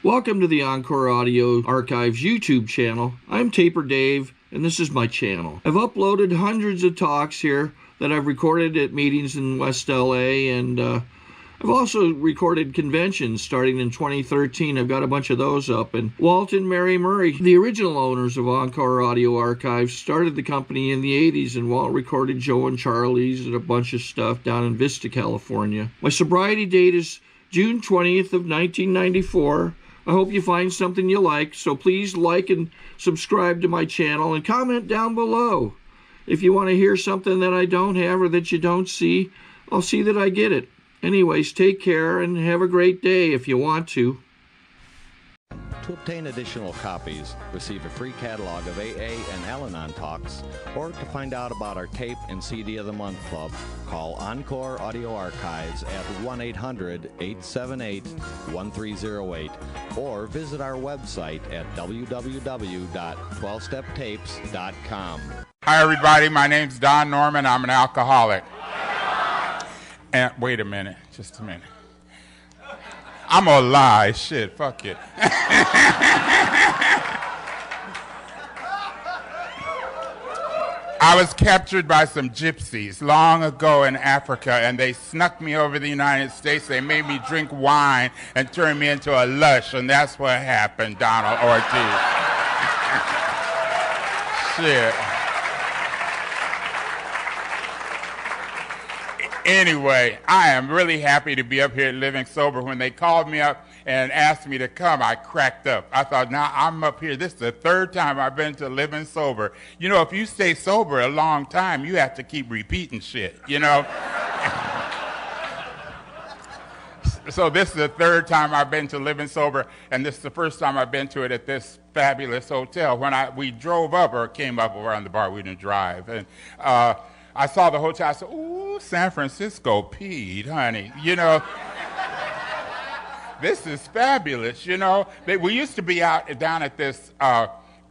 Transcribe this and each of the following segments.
Welcome to the Encore Audio Archives YouTube channel. I'm Taper Dave, and this is my channel. I've uploaded hundreds of talks here that I've recorded at meetings in West LA, and I've also recorded conventions starting in 2013. I've got a bunch of those up. And Walt and Mary Murray, the original owners of Encore Audio Archives, started the company in the 80s, and Walt recorded Joe and Charlie's and a bunch of stuff down in Vista, California. My sobriety date is June 20th of 1994. I hope you find something you like, so please like and subscribe to my channel and comment down below. If you want to hear something that I don't have or that you don't see, I'll see that I get it. Anyways, take care and have a great day if you want to. To obtain additional copies, receive a free catalog of AA and Al-Anon talks, or to find out about our tape and CD of the Month Club, call Encore Audio Archives at 1-800-878-1308 or visit our website at www.12steptapes.com. Hi everybody, my name's Don Norman. I'm an alcoholic. And wait a minute, just a minute. I'm gonna lie, shit, fuck it. I was captured by some gypsies long ago in Africa, and they snuck me over the United States. They made me drink wine and turned me into a lush, and that's what happened, Donald Ortiz. Shit. Anyway, I am really happy to be up here at Living Sober. When they called me up and asked me to come, I cracked up. I thought, now I'm up here. This is the third time I've been to Living Sober. You know, if you stay sober a long time, you have to keep repeating shit, you know? So this is the third time I've been to Living Sober, and this is the first time I've been to it at this fabulous hotel. When we drove up, or came up around the bar, we didn't drive, and I saw the hotel. I said, ooh, San Francisco peed, honey. You know, this is fabulous, you know. We used to be out down at this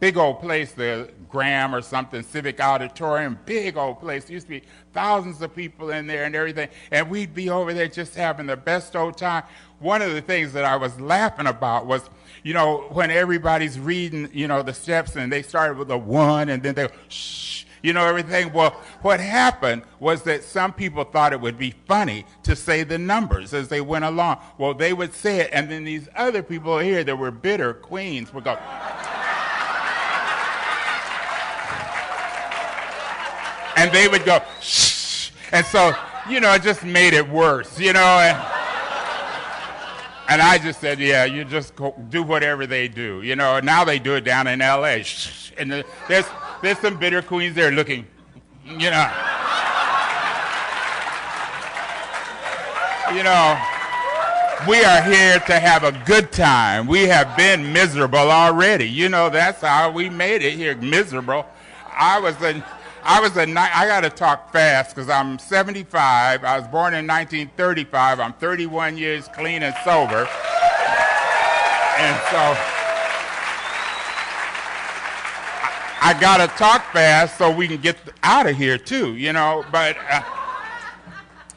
big old place, the Graham or something, Civic Auditorium, big old place. There used to be thousands of people in there and everything. And we'd be over there just having the best old time. One of the things that I was laughing about was, you know, when everybody's reading, you know, the steps, and they started with a 1, and then they go, shh. You know, everything. Well, what happened was that some people thought it would be funny to say the numbers as they went along. Well, they would say it, and then these other people here that were bitter queens would go, and they would go, shh. And so, you know, it just made it worse, you know. And I just said, yeah, you just do whatever they do. You know, now they do it down in L.A. Shh. And there's some bitter queens there looking, you know. You know, we are here to have a good time. We have been miserable already. You know, that's how we made it here, miserable. I got to talk fast because I'm 75. I was born in 1935. I'm 31 years clean and sober. And so I got to talk fast so we can get out of here too, you know. But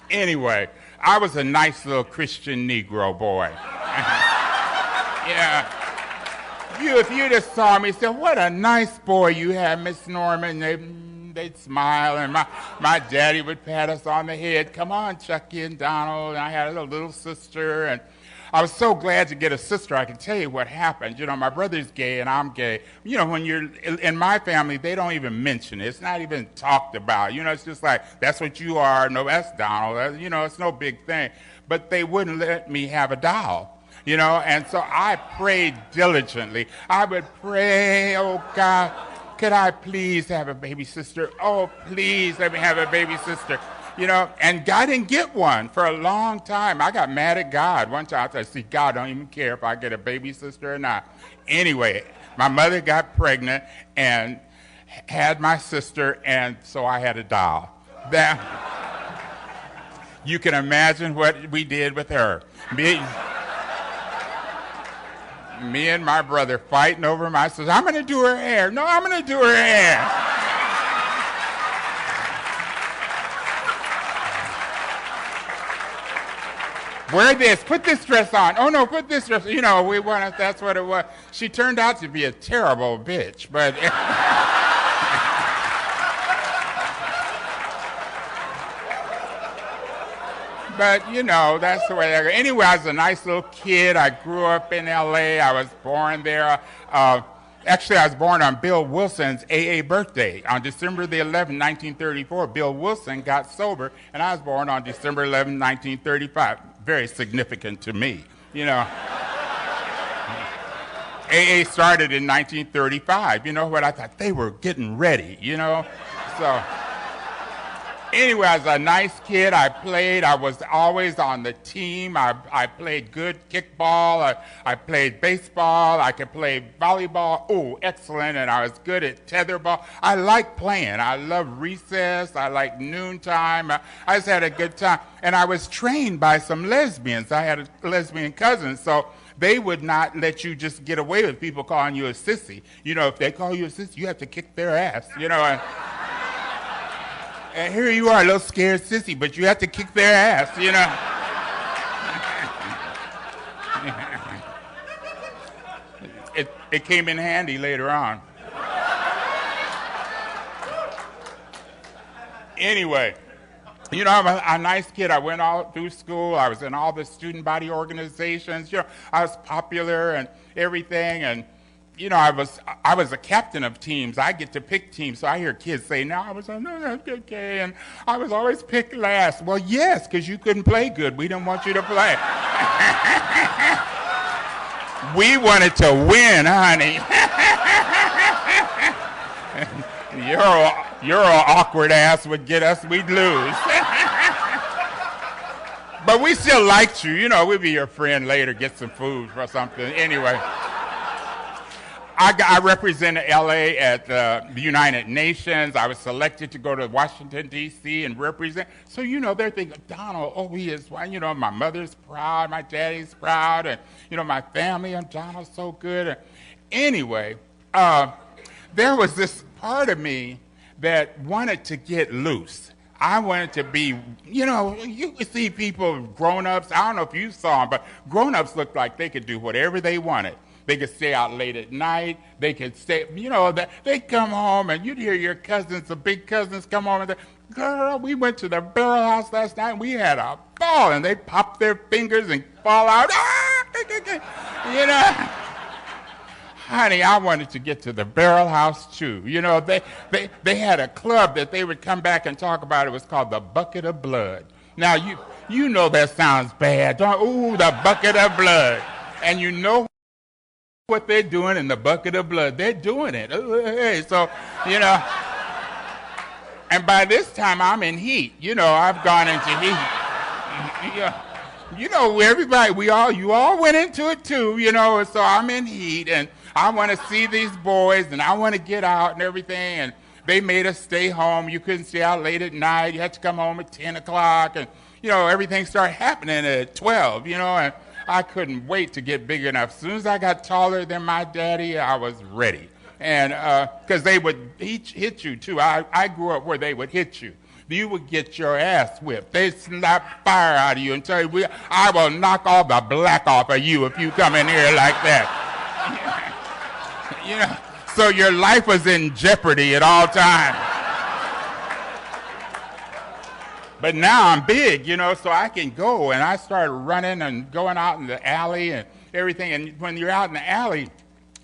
anyway, I was a nice little Christian Negro boy. Yeah. If you just saw me, said, what a nice boy you have, Miss Norman. They'd smile, and my daddy would pat us on the head. Come on, Chucky and Donald. And I had a little sister, and I was so glad to get a sister. I can tell you what happened. You know, my brother's gay, and I'm gay. You know, when you're in my family, they don't even mention it. It's not even talked about. You know, it's just like, that's what you are. No, that's Donald. You know, it's no big thing. But they wouldn't let me have a doll. You know, and so I prayed diligently. I would pray, oh God, could I please have a baby sister? Oh, please let me have a baby sister. You know, and God didn't get one for a long time. I got mad at God. One time I said, see, God don't even care if I get a baby sister or not. Anyway, my mother got pregnant and had my sister, and so I had a doll. You can imagine what we did with her. Me and my brother fighting over my sister. I'm going to do her hair. No, I'm going to do her hair. wear this, put this dress on. Oh no, put this dress. You know, we wanted, that's what it was. She turned out to be a terrible bitch, but. But, you know, that's the way I go. Anyway, I was a nice little kid. I grew up in L.A. I was born there. Actually, I was born on Bill Wilson's AA birthday. On December the 11th, 1934, Bill Wilson got sober, and I was born on December 11th, 1935. Very significant to me, you know. AA started in 1935. You know what? I thought they were getting ready, you know. So... Anyway, I was a nice kid. I played. I was always on the team. I played good kickball. I played baseball. I could play volleyball. Oh, excellent. And I was good at tetherball. I liked playing. I loved recess. I liked noontime. I just had a good time. And I was trained by some lesbians. I had a lesbian cousin, so they would not let you just get away with people calling you a sissy. You know, if they call you a sissy, you have to kick their ass, you know. And here you are, a little scared sissy, but you have to kick their ass, you know. It came in handy later on. Anyway, you know, I'm a nice kid. I went all through school. I was in all the student body organizations. You know, I was popular and everything, and you know, I was a captain of teams. I get to pick teams. So I hear kids say, no, I was on Lgbtq, and I was always picked last. Well, yes, because you couldn't play good. We didn't want you to play. We wanted to win, honey. Your awkward ass would get us, we'd lose. But we still liked you. You know, we'd be your friend later, get some food or something. Anyway. I represented L.A. at the United Nations. I was selected to go to Washington, D.C. and represent. So, you know, they're thinking, Donald, oh, he is, you know, my mother's proud, my daddy's proud, and, you know, my family, and Donald's so good. And anyway, there was this part of me that wanted to get loose. I wanted to be, you know, you could see people, grown-ups, I don't know if you saw them, but grown-ups looked like they could do whatever they wanted. They could stay out late at night. They could stay, you know, they'd come home and you'd hear your cousins, the big cousins come home and say, girl, we went to the barrel house last night and we had a ball. And they pop their fingers and fall out. You know, honey, I wanted to get to the barrel house too. You know, they had a club that they would come back and talk about. It was called the Bucket of Blood. Now, you know that sounds bad. Ooh, the Bucket of Blood. And you know what they're doing in the bucket of blood. They're doing it. Hey, so, you know, and by this time I'm in heat. You know, I've gone into heat. You know, everybody, you all went into it too, you know, so I'm in heat and I want to see these boys and I want to get out and everything, and they made us stay home. You couldn't stay out late at night. You had to come home at 10 o'clock and, you know, everything started happening at 12, you know, and I couldn't wait to get big enough. As soon as I got taller than my daddy, I was ready. And because they would hit you too. I grew up where they would hit you. You would get your ass whipped. They'd slap fire out of you and tell you, I will knock all the black off of you if you come in here like that. You know, so your life was in jeopardy at all times. But now I'm big, you know, so I can go, and I started running and going out in the alley and everything. And when you're out in the alley,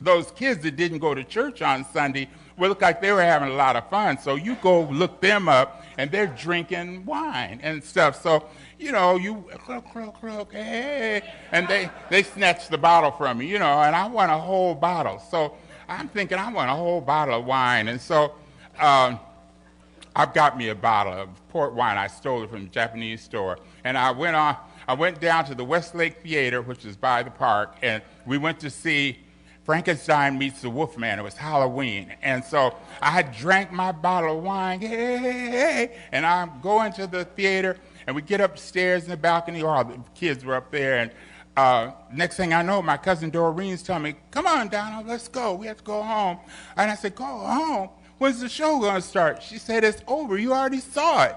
those kids that didn't go to church on Sunday would look like they were having a lot of fun. So you go look them up, and they're drinking wine and stuff. So, you know, you croak, hey, and they snatch the bottle from you, you know, and I want a whole bottle. So I'm thinking I want a whole bottle of wine. And so I've got me a bottle of port wine. I stole it from a Japanese store. And I went down to the Westlake Theater, which is by the park, and we went to see Frankenstein Meets the Wolfman. It was Halloween. And so I drank my bottle of wine, hey, and I'm going to the theater, and we get upstairs in the balcony. All the kids were up there, and next thing I know, my cousin Doreen's telling me, come on, Donald, let's go. We have to go home. And I said, go home? When's the show going to start? She said, it's over. You already saw it.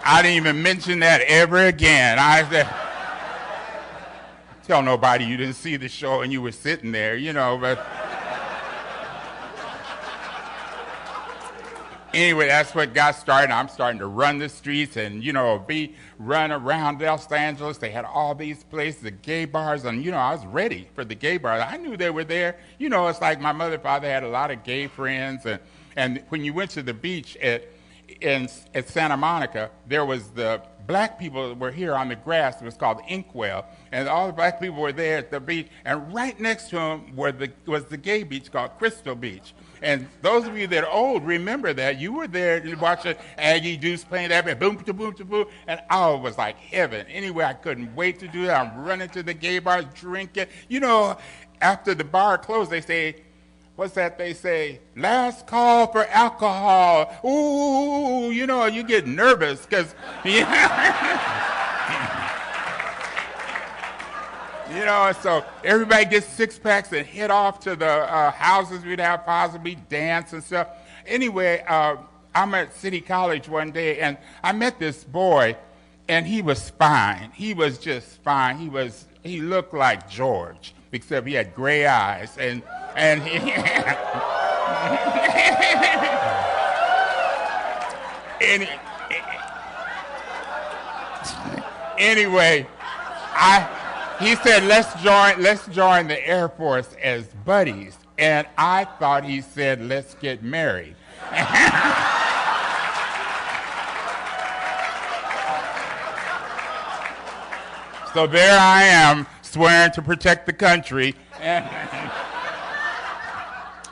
I didn't even mention that ever again. I said, tell nobody you didn't see the show and you were sitting there, you know, but anyway, that's what got started. I'm starting to run the streets and, you know, run around Los Angeles. They had all these places, the gay bars, and, you know, I was ready for the gay bars. I knew they were there. You know, it's like my mother and father had a lot of gay friends, and when you went to the beach at Santa Monica, there was the black people that were here on the grass. It was called Inkwell, and all the black people were there at the beach, and right next to them was the gay beach called Crystal Beach. And those of you that are old remember that. You were there watching Aggie Deuce playing that, boom, boom, boom, boom, and oh, it was like heaven. Anyway, I couldn't wait to do that. I'm running to the gay bars, drinking. You know, after the bar closed, they say, what's that they say? Last call for alcohol. Ooh, you know, you get nervous because, you know, so everybody gets six-packs and head off to the houses we'd have possibly dance and stuff. Anyway, I'm at City College one day, and I met this boy, and he was fine. He was just fine. He looked like George, except he had gray eyes, and he anyway, he said, let's join the Air Force as buddies, and I thought he said, let's get married. So there I am, swearing to protect the country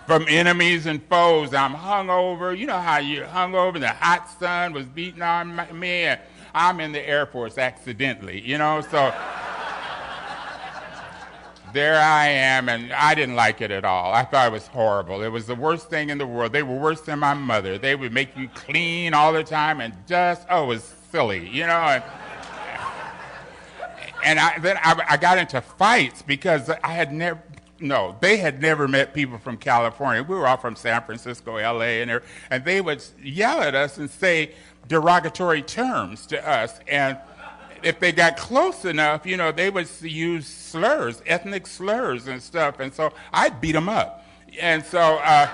from enemies and foes. I'm hungover. You know how you're hungover, the hot sun was beating on me, and I'm in the Air Force accidentally, you know, so there I am, and I didn't like it at all. I thought it was horrible. It was the worst thing in the world. They were worse than my mother. They would make you clean all the time and dust. Oh, it was silly, you know. And then I got into fights because they had never met people from California. We were all from San Francisco, L.A., and they would yell at us and say derogatory terms to us. And if they got close enough, you know, they would use slurs, ethnic slurs and stuff. And so I'd beat them up. And so I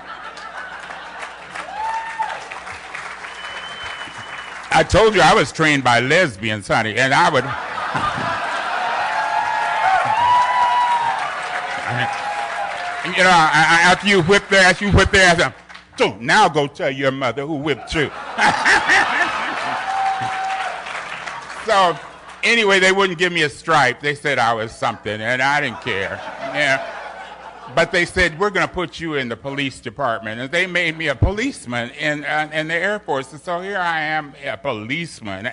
told you I was trained by lesbians, honey, and I would... You know, after you whip their ass, I said, so now go tell your mother who whipped you. So anyway, they wouldn't give me a stripe. They said I was something, and I didn't care. Yeah. But they said, we're going to put you in the police department. And they made me a policeman in the Air Force. And so here I am, a policeman.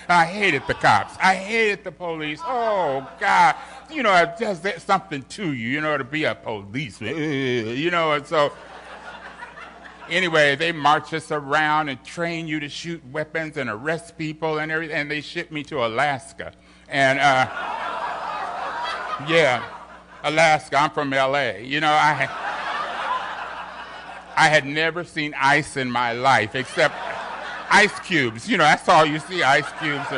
I hated the cops. I hated the police. Oh, God. You know, it does something to you, to be a policeman. And so anyway, they march us around and train you to shoot weapons and arrest people and everything. And they shipped me to Alaska. And, yeah. Alaska, I'm from L.A. I had never seen ice in my life except ice cubes. That's all you see, ice cubes.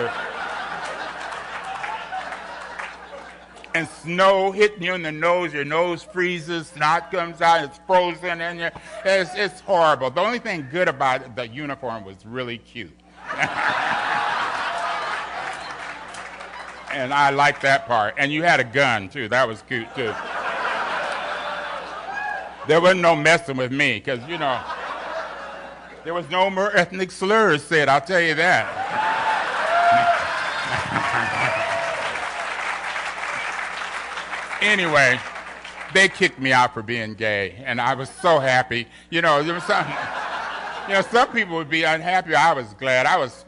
And snow hitting you in the nose, your nose freezes, snot comes out, it's frozen, and it's horrible. The only thing good about it, the uniform was really cute. And I liked that part. And you had a gun, too. That was cute, too. There wasn't no messing with me, because, there was no more ethnic slurs said, I'll tell you that. Anyway, they kicked me out for being gay, and I was so happy. There was something... some people would be unhappy. I was glad. I was,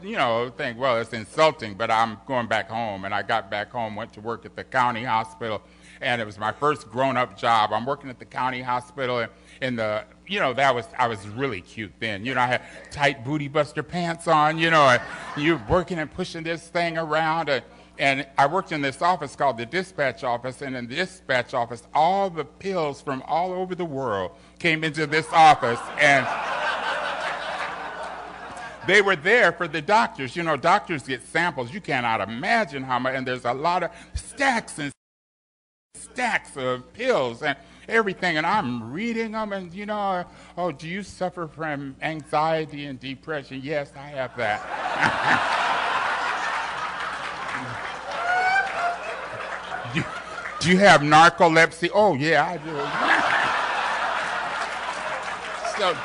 think, well, it's insulting, but I'm going back home. And I got back home, went to work at the county hospital, and it was my first grown-up job. I'm working at the county hospital, and I was really cute then. I had tight booty buster pants on, and you're working and pushing this thing around. And I worked in this office called the dispatch office, and in the dispatch office, all the pills from all over the world came into this office, and they were there for the doctors. You know, doctors get samples. You cannot imagine how much, and there's a lot of stacks and stacks of pills and everything, and I'm reading them, and you know, oh, do you suffer from anxiety and depression? Yes, I have that. Do you have narcolepsy? Oh, yeah, I do. So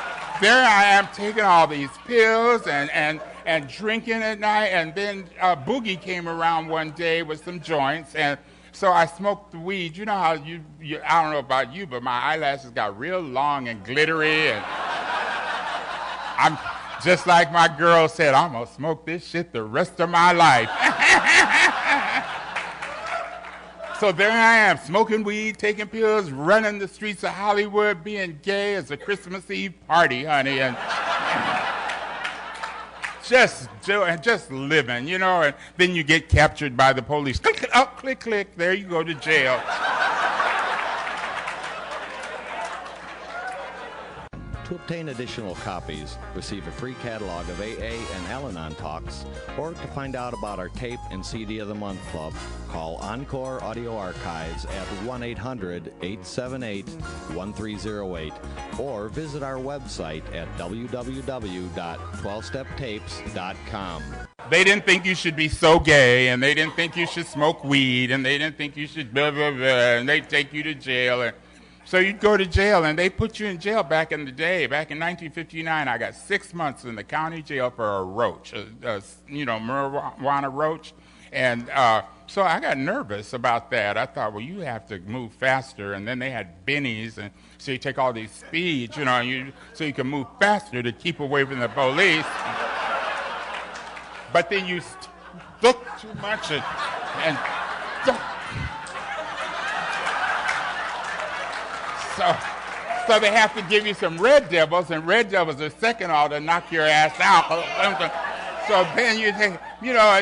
there I am taking all these pills and drinking at night, and then Boogie came around one day with some joints, and so I smoked the weed. You know how you I don't know about you, but my eyelashes got real long and glittery, and I'm just like my girl said, I'm gonna smoke this shit the rest of my life. So there I am, smoking weed, taking pills, running the streets of Hollywood, being gay as a Christmas Eve party, honey, and just living, you know, and then you get captured by the police. Click, oh, click, click, there you go to jail. To obtain additional copies, receive a free catalog of AA and Al-Anon talks, or to find out about our tape and CD of the Month Club, call Encore Audio Archives at 1-800-878-1308, or visit our website at www.12steptapes.com. They didn't think you should be so gay, and they didn't think you should smoke weed, and they didn't think you should blah, blah, blah, and they'd take you to jail. And so you'd go to jail, and they put you in jail back in the day. Back in 1959, I got 6 months in the county jail for a roach, marijuana roach. And so I got nervous about that. I thought, well, you have to move faster. And then they had bennies, and so you take all these speeds, you know, so you can move faster to keep away from the police. But then you look too much and So they have to give you some Red Devils, and Red Devils are second all to knock your ass out. So then you think, you know,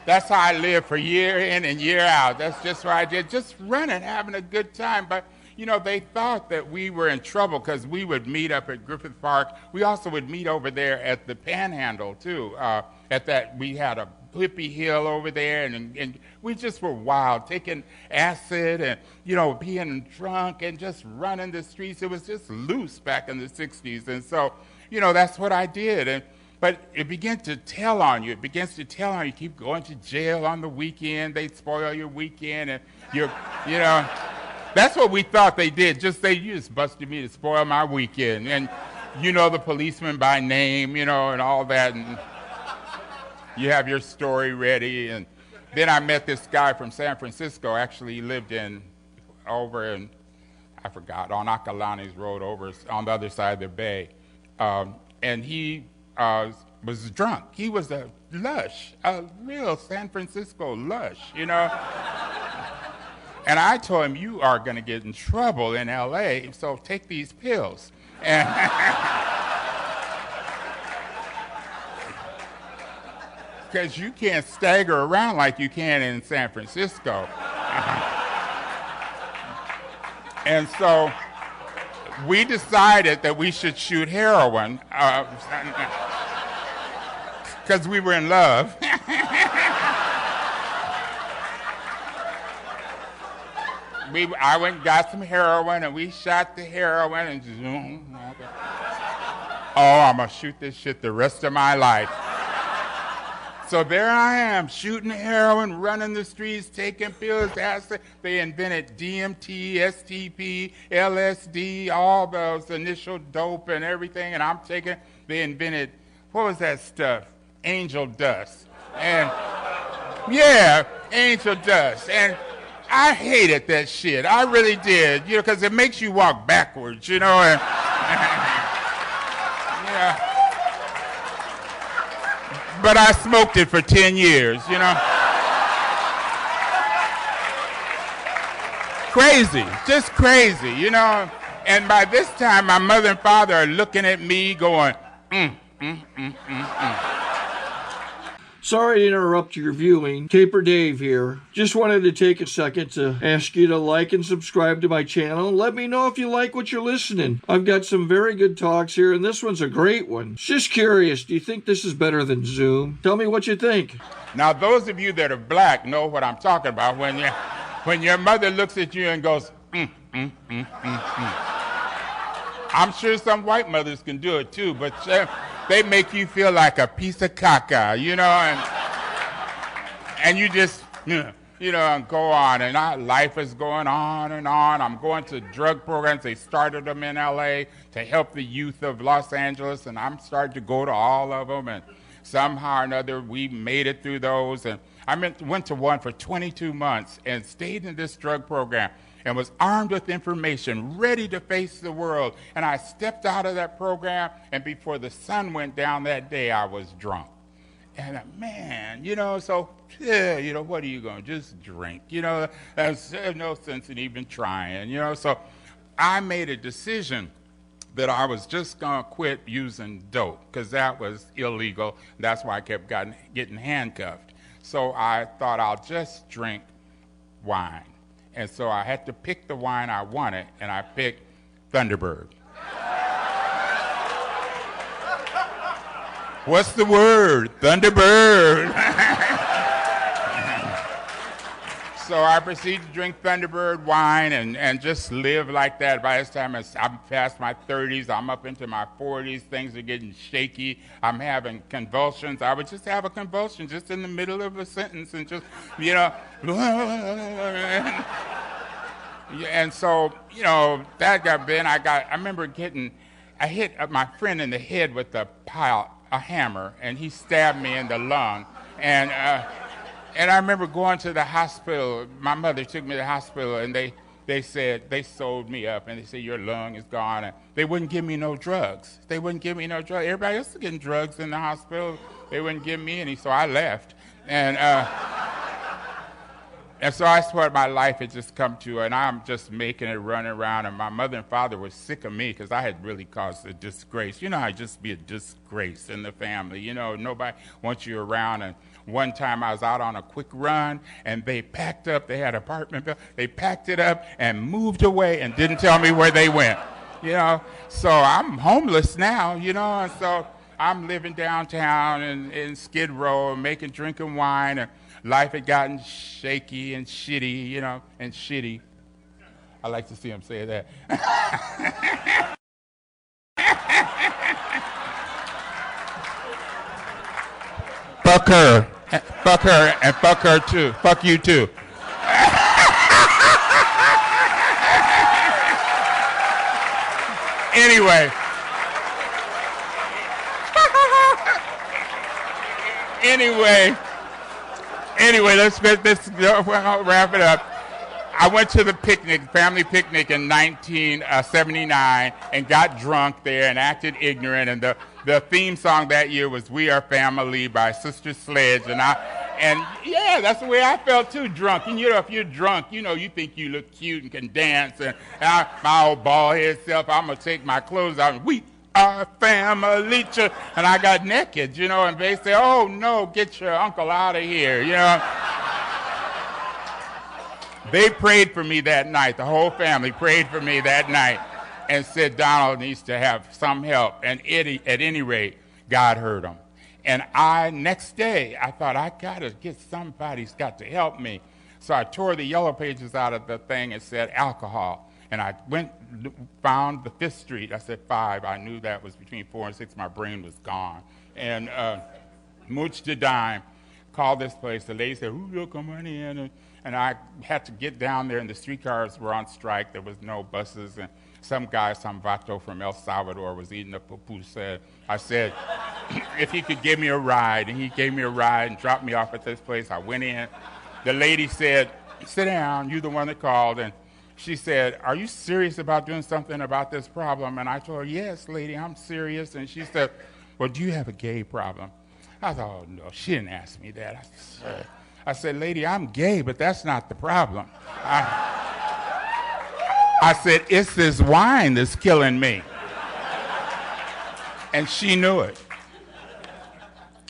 that's how I lived for year in and year out. That's just what I did, just running, having a good time. But, you know, they thought that we were in trouble because we would meet up at Griffith Park. We also would meet over there at the Panhandle, too. We had a hippie hill over there, and we just were wild, taking acid and, you know, being drunk and just running the streets. It was just loose back in the 60s. And so, you know, that's what I did. But it began to tell on you. It begins to tell on you. You keep going to jail on the weekend. They spoil your weekend, and you know, that's what we thought they did. You just busted me to spoil my weekend. And you know the policeman by name, you know, and all that. And you have your story ready. And then I met this guy from San Francisco. Actually, he lived over in, I forgot, on Acalanes Road over on the other side of the bay. And he was drunk. He was a lush, a real San Francisco lush, you know. And I told him, you are going to get in trouble in L.A., so take these pills. And because you can't stagger around like you can in San Francisco. And so we decided that we should shoot heroin because we were in love. I went and got some heroin, and we shot the heroin, and just, I'm going to shoot this shit the rest of my life. So there I am, shooting heroin, running the streets, taking pills, acid. They invented DMT, STP, LSD, all those initial dope and everything, and I'm taking, they invented, what was that stuff? Angel dust. And, yeah, angel dust. And I hated that shit. I really did, you know, because it makes you walk backwards, you know. And, yeah. But I smoked it for 10 years, you know. Crazy, just crazy, you know. And by this time, my mother and father are looking at me going, Sorry to interrupt your viewing. Taper Dave here. Just wanted to take a second to ask you to like and subscribe to my channel. Let me know if you like what you're listening. I've got some very good talks here, and this one's a great one. Just curious, do you think this is better than Zoom? Tell me what you think. Now, those of you that are black know what I'm talking about when your mother looks at you and goes, I'm sure some white mothers can do it too, but they make you feel like a piece of caca, you know, and you just, and go on, and our life is going on and on. I'm going to drug programs. They started them in LA to help the youth of Los Angeles, and I'm starting to go to all of them, and somehow or another we made it through those. And I went to one for 22 months and stayed in this drug program and was armed with information, ready to face the world. And I stepped out of that program, and before the sun went down that day, I was drunk. And man, so, what are you going to just drink? There's no sense in even trying, So I made a decision that I was just going to quit using dope because that was illegal. That's why I kept getting handcuffed. So I thought I'll just drink wine. And so I had to pick the wine I wanted, and I picked Thunderbird. What's the word? Thunderbird. So I proceeded to drink Thunderbird wine and just live like that. By this time, I'm past my 30s. I'm up into my 40s. Things are getting shaky. I'm having convulsions. I would just have a convulsion just in the middle of a sentence and just, And so, that got bent. I remember I hit my friend in the head with a hammer, and he stabbed me in the lung. And I remember going to the hospital. My mother took me to the hospital, and they said, they sold me up, and they said, your lung is gone. And they wouldn't give me no drugs. Everybody else was getting drugs in the hospital. They wouldn't give me any, so I left. And so that's what my life had just come to, and I'm just making it run around. And my mother and father were sick of me because I had really caused a disgrace. I'd just be a disgrace in the family. Nobody wants you around. And one time I was out on a quick run, and they packed up. They had an apartment building. They packed it up and moved away and didn't tell me where they went. So I'm homeless now, and so I'm living downtown in Skid Row, drinking wine, and life had gotten shaky and shitty, and shitty. I like to see him say that. Fuck her. Fuck her, and fuck her too. Fuck you too. Anyway, let's wrap it up. I went to the family picnic in 1979 and got drunk there and acted ignorant. And the theme song that year was "We Are Family" by Sister Sledge. And that's the way I felt too, drunk. And if you're drunk, you think you look cute and can dance. And my old bald head self, I'm going to take my clothes out and we are family. And I got naked, and they said, oh no, get your uncle out of here, They prayed for me that night. The whole family prayed for me that night and said Donald needs to have some help. And at any rate, God heard him. And next day, I thought, somebody's got to help me. So I tore the yellow pages out of the thing and said alcohol. And I found the 5th Street. I said 5. I knew that was between 4 and 6. My brain was gone. And mooched a dime, called this place. The lady said, "Who will come money in?" And I had to get down there, and the streetcars were on strike. There was no buses, and some guy, some vato from El Salvador, was eating a pupusa. I said, if he could give me a ride, and he gave me a ride and dropped me off at this place. I went in. The lady said, "Sit down, you're the one that called." And she said, "Are you serious about doing something about this problem?" And I told her, "Yes, lady, I'm serious." And she said, "Well, do you have a gay problem?" I thought, oh, no, she didn't ask me that. I said, "Lady, I'm gay, but that's not the problem." I said, "It's this wine that's killing me." And she knew it.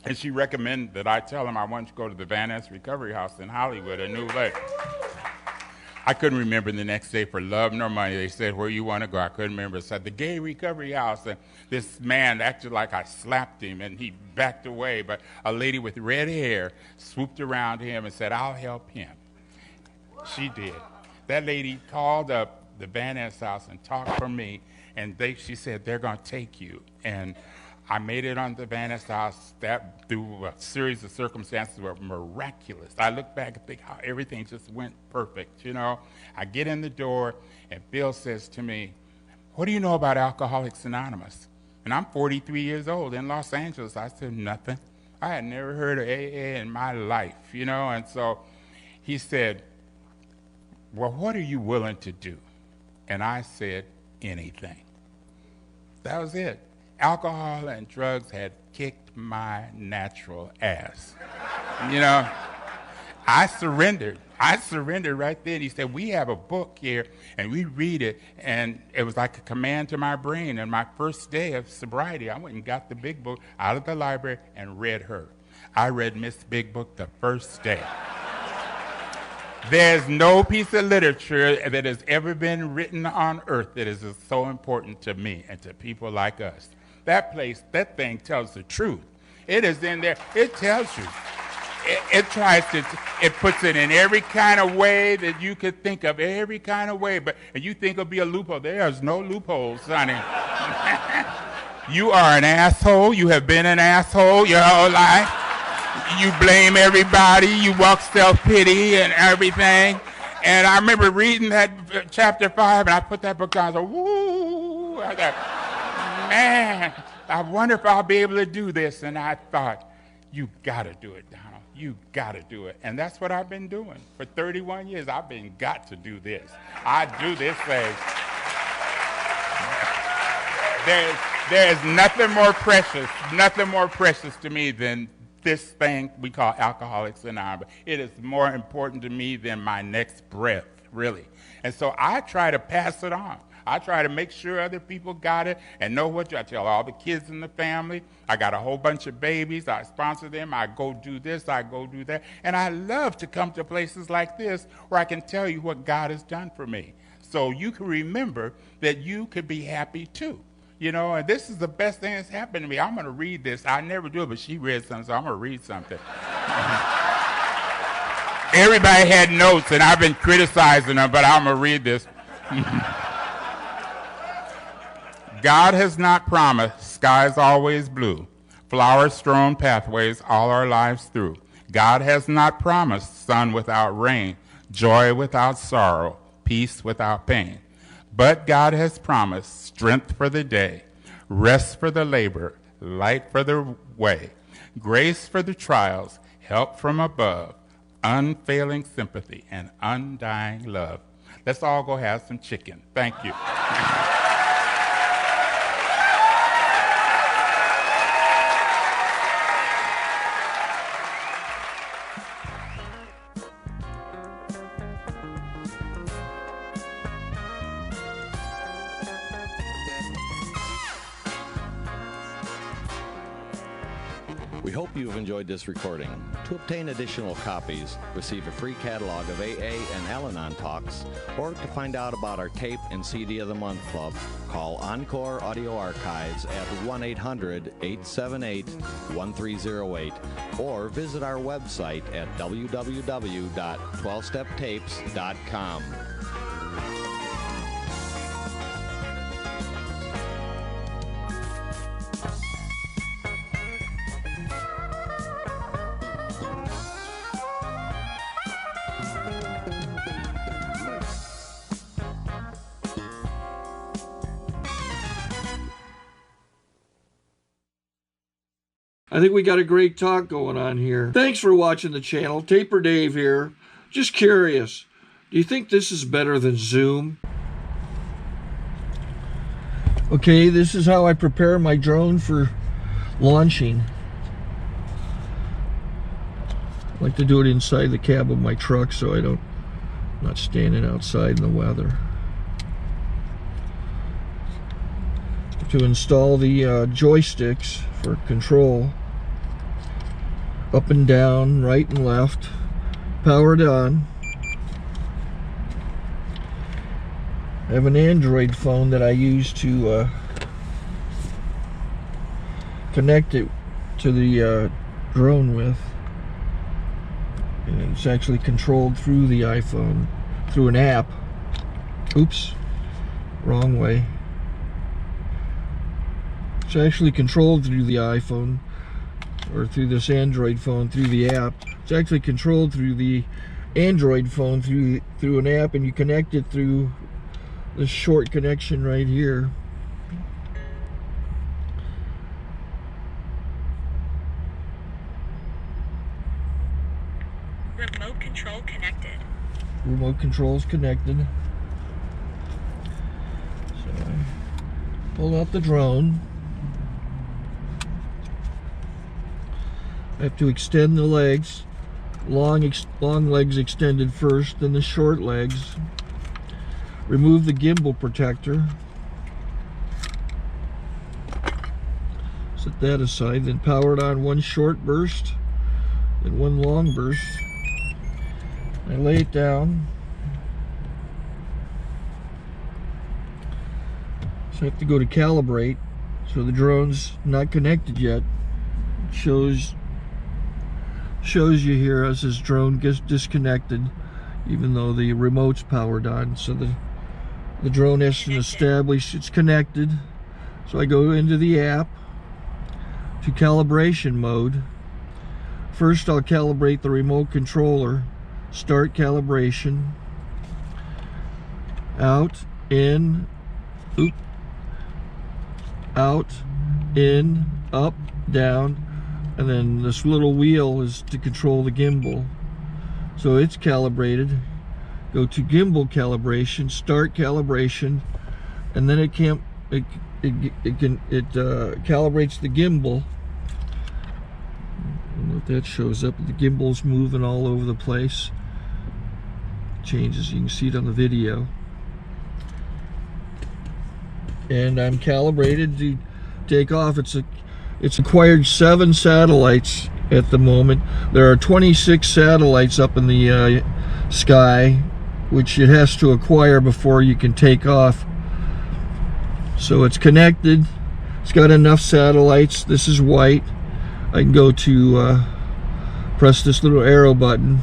And she recommended that I tell him I wanted to go to the Van Ness Recovery House in Hollywood, a new lake. I couldn't remember the next day for love nor money. They said, where you want to go? I couldn't remember. I said, the Gay Recovery House. And this man acted like I slapped him, and he backed away. But a lady with red hair swooped around him and said, I'll help him. She did. That lady called up the Van Ness house and talked for me, and she said, they're going to take you. And I made it on the Van Ness house. That, through a series of circumstances, were miraculous. I look back and think how everything just went perfect, you know. I get in the door, and Bill says to me, what do you know about Alcoholics Anonymous? And I'm 43 years old in Los Angeles. I said, nothing. I had never heard of AA in my life, you know. And so he said, well, what are you willing to do? And I said, anything. That was it. Alcohol and drugs had kicked my natural ass. You know, I surrendered. I surrendered right then. He said, we have a book here, and we read it, and it was like a command to my brain. And my first day of sobriety, I went and got the big book out of the library and read her. I read Miss Big Book the first day. There's no piece of literature that has ever been written on earth that is so important to me and to people like us. That place, that thing tells the truth. It is in there. It tells you. It puts it in every kind of way that you could think of, every kind of way. And you think it'll be a loophole. There's no loopholes, honey. You are an asshole. You have been an asshole your whole life. You blame everybody. You walk self-pity and everything. And I remember reading that chapter 5, and I put that book down. I was like, woo! I thought, man, I wonder if I'll be able to do this. And I thought, you got to do it, Donald. You got to do it. And that's what I've been doing. For 31 years, I've been got to do this. I do this thing. There's nothing more precious to me than this thing we call Alcoholics Anonymous. It is more important to me than my next breath, really. And so I try to pass it on. I try to make sure other people got it and know what I tell all the kids in the family. I got a whole bunch of babies. I sponsor them. I go do this. I go do that. And I love to come to places like this where I can tell you what God has done for me. So you can remember that you could be happy too. You know, and this is the best thing that's happened to me. I'm going to read this. I never do it, but she read something, so I'm going to read something. Everybody had notes, and I've been criticizing them, but I'm going to read this. God has not promised skies always blue, flower-strewn pathways all our lives through. God has not promised sun without rain, joy without sorrow, peace without pain. But God has promised strength for the day, rest for the labor, light for the way, grace for the trials, help from above, unfailing sympathy, and undying love. Let's all go have some chicken. Thank you. We hope you've enjoyed this recording. To obtain additional copies, receive a free catalog of AA and Al-Anon talks, or to find out about our tape and CD of the Month Club, call Encore Audio Archives at 1-800-878-1308, or visit our website at www.12steptapes.com. I think we got a great talk going on here. Thanks for watching the channel. Taper Dave here. Just curious, do you think this is better than Zoom? Okay, this is how I prepare my drone for launching. I like to do it inside the cab of my truck so I'm not standing outside in the weather. To install the joysticks for control, up and down, right and left, powered on. I have an Android phone that I use to connect it to the drone with, and it's actually controlled through the iPhone through an app. Oops, wrong way. It's actually controlled through the iPhone, or through this Android phone through the app. It's actually controlled through the Android phone through an app, and you connect it through this short connection right here. Remote control connected. Remote control's connected. So I pull out the drone. I have to extend the legs. Long legs extended first, then the short legs. Remove the gimbal protector. Set that aside, then power it on one short burst and one long burst. I lay it down. So I have to go to calibrate. So the drone's not connected yet. It shows you here as this drone gets disconnected, even though the remote's powered on. So the drone has to establish it's connected. So I go into the app to calibration mode. First I'll calibrate the remote controller. Start calibration. Out, in, oop, out, in, up, down, and then this little wheel is to control the gimbal. So it's calibrated. Go to gimbal calibration, start calibration, and then it calibrates the gimbal. I don't know if that shows up. The gimbal's moving all over the place. Changes, you can see it on the video. And I'm calibrated to take off. It's acquired 7 satellites at the moment. There are 26 satellites up in the sky, which it has to acquire before you can take off. So it's connected. It's got enough satellites. This is white. I can go to press this little arrow button,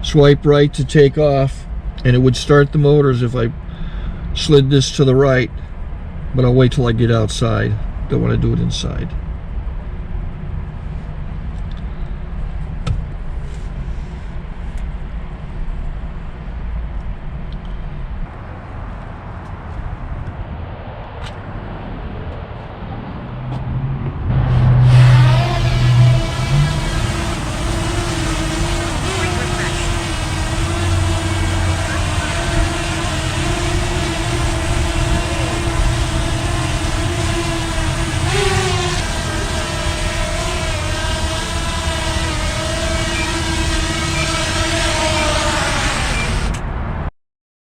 swipe right to take off, and it would start the motors if I slid this to the right, but I'll wait till I get outside. Don't want to do it inside.